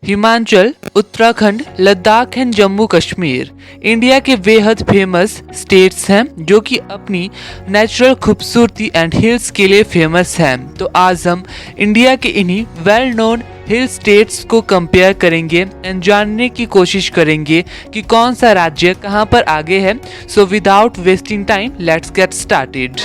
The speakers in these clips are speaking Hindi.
हिमाचल, उत्तराखंड, लद्दाख एंड जम्मू कश्मीर इंडिया के बेहद फेमस स्टेट्स हैं जो कि अपनी नेचुरल खूबसूरती एंड हिल्स के लिए फेमस हैं। तो आज हम इंडिया के इन्हीं वेल नोन हिल स्टेट्स को कंपेयर करेंगे एंड जानने की कोशिश करेंगे कि कौन सा राज्य कहां पर आगे है। So without wasting time let's get started.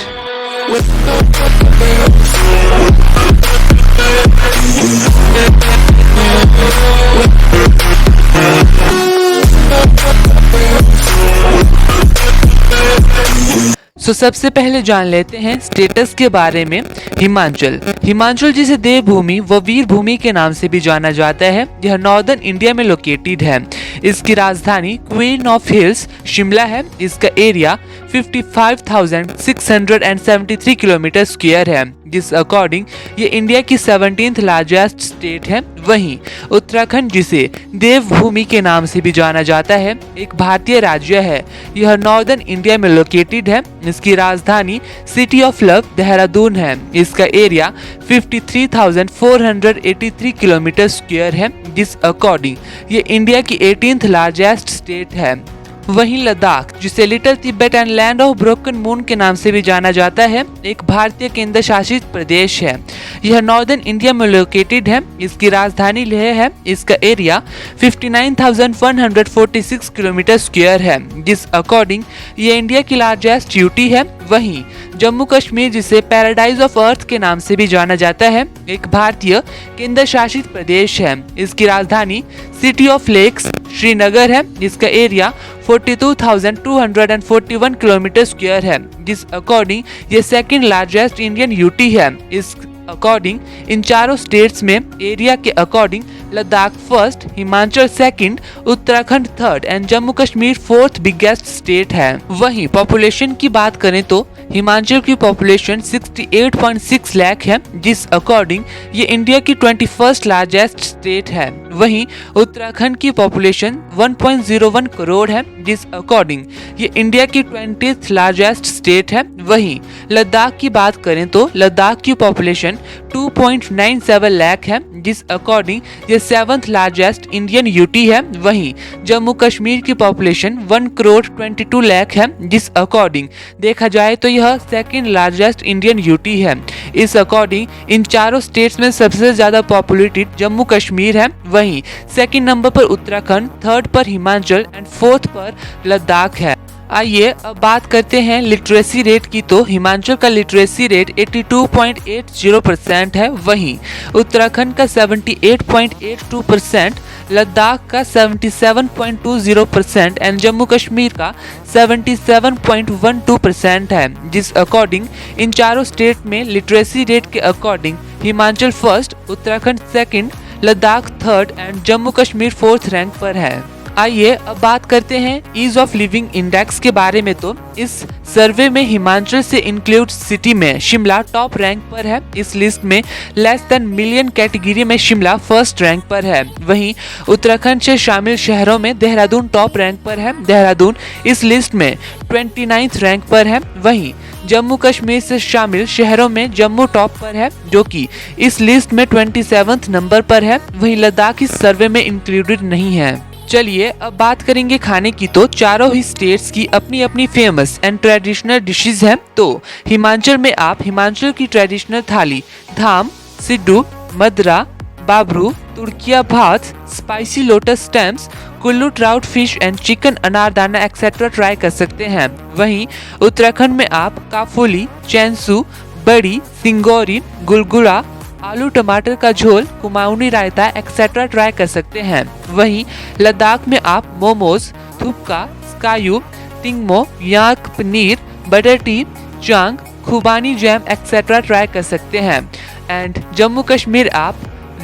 सबसे पहले जान लेते हैं स्टेटस के बारे में। हिमाचल जिसे देवभूमि व वीर भूमि के नाम से भी जाना जाता है, यह नॉर्दर्न इंडिया में लोकेटेड है। इसकी राजधानी क्वीन ऑफ हिल्स शिमला है। इसका एरिया 55,673 किलोमीटर स्क्वायर है, जिस अकॉर्डिंग ये इंडिया की 17th लार्जेस्ट स्टेट है। वहीं उत्तराखंड जिसे देवभूमि के नाम से भी जाना जाता है, एक भारतीय राज्य है। यह नॉर्दर्न इंडिया में लोकेटेड है। इसकी राजधानी सिटी ऑफ लव देहरादून है। इसका एरिया 53,483 किलोमीटर स्क्वायर है, जिस अकॉर्डिंग ये इंडिया की 18th लार्जेस्ट स्टेट है। वहीं लद्दाख जिसे little Tibet and land of broken moon के नाम से भी जाना जाता है, एक भारतीय केंद्र शासित प्रदेश है। यह नॉर्दर्न इंडिया में लोकेटेड है। इसकी राजधानी लेह है। इसका एरिया 59,146 किलोमीटर स्क्वायर है, जिस अकॉर्डिंग ये इंडिया की लार्जेस्ट यूटी है। वहीं जम्मू कश्मीर जिसे पैराडाइज ऑफ अर्थ के नाम से भी जाना जाता है, एक भारतीय केंद्र शासित प्रदेश है। इसकी राजधानी सिटी ऑफ लेक्स श्रीनगर है। इसका एरिया 42,241 किलोमीटर स्क्वायर है, जिस अकॉर्डिंग ये सेकंड लार्जेस्ट इंडियन यूटी है। इस अकॉर्डिंग इन चारों स्टेट्स में एरिया के according Ladakh first, Himachal second, Uttarakhand third and Jammu Kashmir fourth biggest state है। वहीं पॉपुलेशन की बात करें तो हिमाचल की पॉपुलेशन 68.6 लाख है, जिस अकॉर्डिंग ये इंडिया की 21st लार्जेस्ट स्टेट है। वहीं उत्तराखंड की पॉपुलेशन 1.01 करोड़ है, जिस अकॉर्डिंग ये इंडिया की 20th लार्जेस्ट स्टेट है। वहीं लद्दाख की बात करें तो लद्दाख की पॉपुलेशन 2.97 लाख है, जिस अकॉर्डिंग ये 7th लार्जेस्ट इंडियन यूटी है। वहीं जम्मू कश्मीर की पॉपुलेशन 1 करोड़ 22 लाख है, जिस अकॉर्डिंग देखा जाए तो यह सेकंड लार्जेस्ट इंडियन यूटी है। इस अकॉर्डिंग इन चारों स्टेट्स में सबसे ज्यादा पॉपुलेटेड जम्मू कश्मीर है। वहीं सेकंड नंबर पर उत्तराखंड, थर्ड पर हिमाचल एंड फोर्थ पर लद्दाख है। आइए अब बात करते हैं लिटरेसी रेट की। तो हिमाचल का लिटरेसी रेट 82.80% है। वहीं उत्तराखंड का 78.82%, लद्दाख का 77.20% एंड जम्मू कश्मीर का 77.12% है, जिस अकॉर्डिंग इन चारों स्टेट में लिटरेसी रेट के according Himachal first, Uttarakhand second, Ladakh third and Jammu Kashmir fourth rank पर है। आइए अब बात करते हैं ईज ऑफ लिविंग इंडेक्स के बारे में। तो इस सर्वे में हिमाचल से इंक्लूड सिटी में शिमला टॉप रैंक पर है। इस लिस्ट में लेस देन मिलियन कैटेगरी में शिमला फर्स्ट रैंक पर है। वहीं उत्तराखंड से शामिल शहरों में देहरादून टॉप रैंक पर है। देहरादून इस लिस्ट में 29th रैंक पर है। वहीं जम्मू कश्मीर से शामिल शहरों में जम्मू टॉप पर है, जो कि इस लिस्ट में 27th नंबर पर है। वहीं लद्दाख इस सर्वे में इंक्लूडेड नहीं है। चलिए अब बात करेंगे खाने की। तो चारों ही स्टेट्स की अपनी अपनी फेमस एंड ट्रेडिशनल डिशेज हैं। तो हिमाचल में आप हिमाचल की ट्रेडिशनल थाली धाम, सिड्डू, मदरा, बाबरू, तुर्किया भात, spicy lotus stems, Kullu trout fish and chicken anardana etcetera try कर सकते हैं। वहीं उत्तराखंड में आप काफोली, चैंसू, बड़ी, सिंगौरी, गुलगुला, आलू टमाटर का झोल, कुमाऊनी रायता एक्सेट्रा ट्राई कर सकते हैं। वहीं लद्दाख में आप मोमोज, थुपका, स्कायू, टिंगमो, याक पनीर, बटर टी, चांग, खुबानी जैम एक्सेट्रा ट्राई कर सकते हैं। एंड जम्मू कश्मीर आप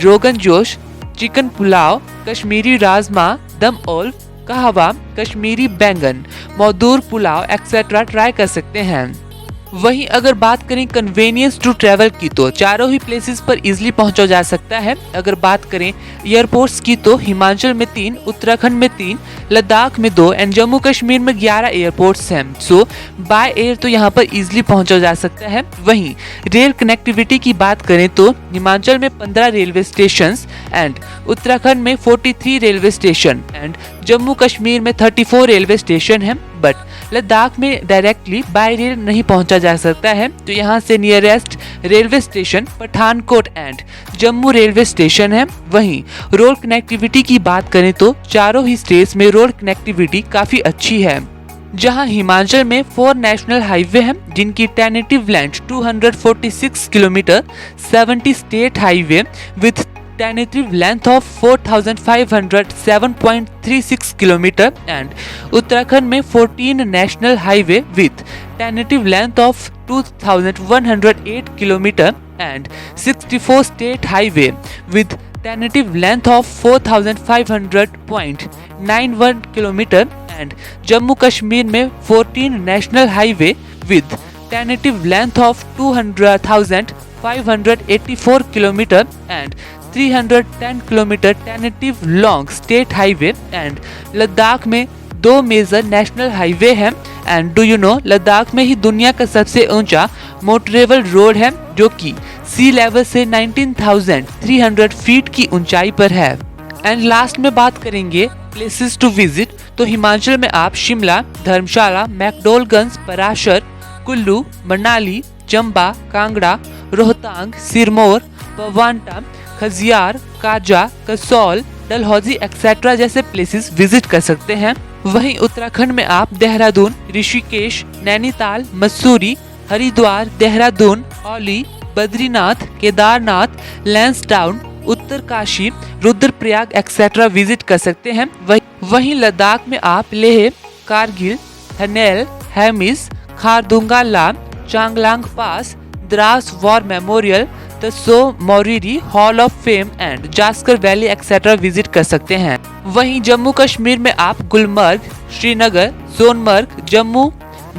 रोगन जोश, चिकन पुलाव, कश्मीरी राजमा, दम ओल्फ, कहवा, कश्मीरी बैंगन, मौदूर पुलाव एक्सेट्रा ट्राई कर सकते हैं। वहीं अगर बात करें कन्वीनियंस टू ट्रैवल की तो चारों ही प्लेसेस पर इजीली पहुंचा जा सकता है। अगर बात करें एयरपोर्ट्स की तो हिमाचल में 3, उत्तराखंड में 3, लद्दाख में 2 एंड जम्मू कश्मीर में 11 एयरपोर्ट्स हैं। सो बाय एयर तो यहाँ पर इजीली पहुंचा जा सकता है। वहीं रेल कनेक्टिविटी की बात करें तो हिमाचल में 15 रेलवे स्टेशन एंड उत्तराखंड में 43 railway station and Jammu Kashmir में 34 रेलवे स्टेशन है। बट लद्दाख में डायरेक्टली बाय रेल नहीं पहुंचा जा सकता है, तो यहाँ से nearest railway station Pathankot and Jammu railway station है। वहीं रोड कनेक्टिविटी की बात करें तो चारों ही स्टेट्स में रोड कनेक्टिविटी काफी अच्छी है, जहां हिमाचल में 4 नेशनल हाईवे हैं जिनकी tentative length 246 kilometre, 70 state highway with tentative length of 4507.36 kilometre and Uttarakhand में 14 national highway with tentative length of 2108 kilometre and 64 state highway with tentative length of 4500.91 kilometre and Jammu Kashmir में 14 national highway with tentative length of 200,584 kilometre and 310 kilometre tentative long state highway and Ladakh में 2 मेजर नेशनल हाईवे हैं and do you know Ladakh में ही दुनिया का सबसे ऊंचा मोटरेबल रोड है जो कि सी लेवल से 19,300 फीट की ऊंचाई पर है। एंड लास्ट में बात करेंगे प्लेसेस टू विजिट, तो हिमाचल में आप शिमला, धर्मशाला, मैक्लोडगंज, पराशर, कुल्लू, मनाली, चंबा, कांगड़ा, रोहतांग, सिरमौर, पवांटा, खजियार, काजा, कसौल, डलहौजी एक्सेट्रा जैसे प्लेसेस विजिट कर सकते हैं। वहीं उत्तराखंड में आप देहरादून, ऋषिकेश, नैनीताल, मसूरी, हरिद्वार, देहरादून, औली, बद्रीनाथ, केदारनाथ, लैंसडाउन, उत्तरकाशी, रुद्रप्रयाग एक्सेट्रा विजिट कर सकते हैं। वहीं लद्दाख में आप लेह, कारगिल, थनेल, हेमिस, खारदुंगा, चांगलांग पास, द्रास वॉर मेमोरियल, तसो Moriri, hall of fame and Zanskar valley etcetera visit कर सकते हैं। वहीं जम्मू कश्मीर में आप Gulmarg, Srinagar, Sonamarg, Jammu,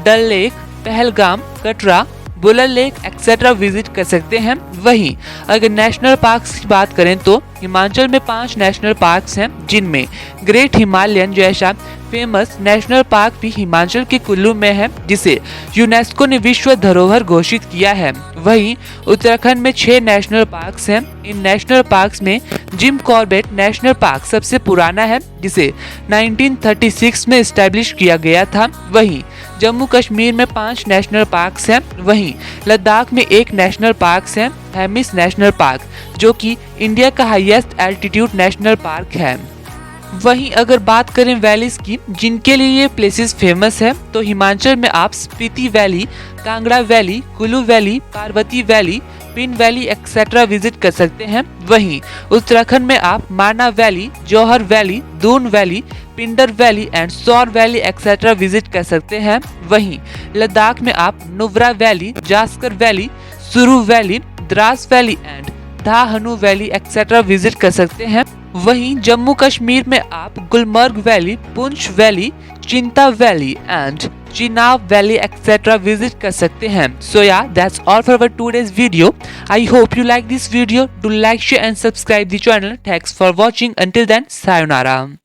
Dal lake, Pahalgam, Katra, Wular lake etcetera visit कर सकते हैं। वहीं अगर नेशनल पार्क्स की बात करें तो हिमाचल में 5 नेशनल पार्क्स हैं जिनमें ग्रेट हिमालयन जैसा फेमस नेशनल पार्क भी हिमाचल के कुल्लू में है जिसे यूनेस्को ने विश्व धरोहर घोषित किया है। वहीं उत्तराखंड में 6 नेशनल पार्क्स हैं। इन नेशनल पार्क्स में जिम कॉर्बेट नेशनल पार्क सबसे पुराना है जिसे 1936 में एस्टैब्लिश किया गया था। वहीं जम्मू कश्मीर में 5 नेशनल पार्क्स हैं। वहीं लद्दाख में 1 नेशनल पार्क है, हेमिस नेशनल पार्क, जो कि इंडिया का हाईएस्ट एल्टीट्यूड नेशनल पार्क है। वहीं अगर बात करें वैलीज की जिनके लिए ये प्लेसेस फेमस है, तो हिमाचल में आप Spiti valley, Kangra valley, Kullu valley, Parvati valley, Pin valley etcetera visit कर सकते हैं। वहीं उत्तराखंड में आप Mana valley, Johar valley, Doon valley, Pindar valley and Saur valley etcetera visit कर सकते हैं। वहीं लद्दाख में आप Nubra valley, Zanskar valley, Suru valley, Dras valley and Dhanu valley etcetera visit कर सकते हैं। वहीं जम्मू कश्मीर में आप Gulmarg valley, Poonch valley, Chinta valley and Chenab valley etcetera visit कर सकते हैं। So yeah, that's all for our today's video. I hope you like this video. Do like, share and subscribe the channel. Thanks for watching. Until then, sayonara.